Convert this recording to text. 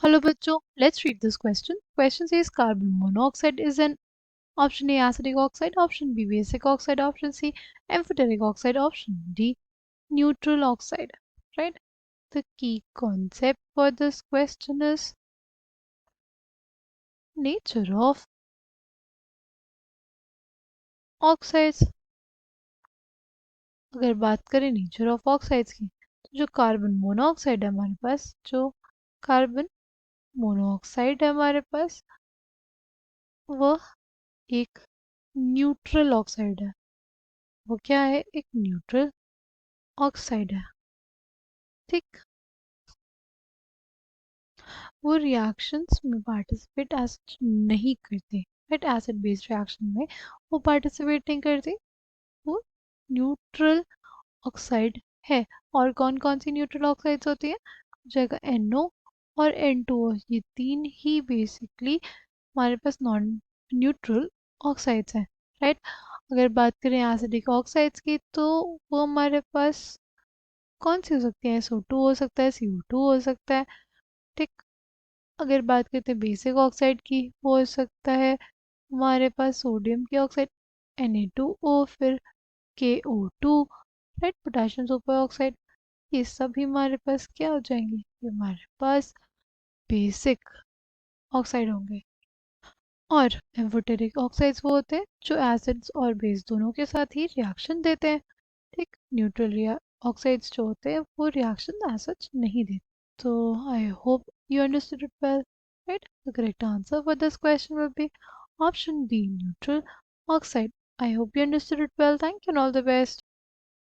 Hello बच्चों, let's read this question. Question says carbon monoxide is an option A acidic oxide, option B basic oxide, option C amphoteric oxide, option D neutral oxide. Right? The key concept for this question is nature of oxides. अगर बात करें nature of oxides की तो जो carbon monoxide है हमारे पास जो carbon monoxide है हमारे पास वह एक न्यूट्रल ऑक्साइड है। वो क्या है? एक न्यूट्रल ऑक्साइड है। ठीक, वो रिएक्शंस में पार्टिसिपेट एज नहीं करते। राइट, एसिड बेस्ड रिएक्शन में वो पार्टिसिपेट नहीं करते। वो न्यूट्रल ऑक्साइड है। और कौन कौन सी न्यूट्रल ऑक्साइड्स होती है? जगह NO और N2O, ये तीन ही बेसिकली हमारे पास नॉन न्यूट्रल ऑक्साइड्स हैं। राइट, अगर बात करें एसिडिक ऑक्साइड्स की तो वो हमारे पास कौन सी हो सकती है? SO2 हो सकता है, CO2 हो सकता है। ठीक, अगर बात करते हैं बेसिक ऑक्साइड की, वो हो सकता है हमारे पास सोडियम की ऑक्साइड Na2O, फिर KO2। Right, potassium super oxide. ये सभी हमारे पास क्या हो जाएंगे? ये हमारे पास बेसिक ऑक्साइड होंगे। और एम्फोटेरिक ऑक्साइड्स वो होते हैं जो एसिड्स और बेस दोनों के साथ ही रिएक्शन देते हैं। ठीक, न्यूट्रल ऑक्साइड्स जो होते हैं वो रिएक्शन एज सच नहीं देते। So I hope you understood it well, right? The correct answer for this question will be option B, neutral oxide. I hope you understood it well. Thank you and all the best.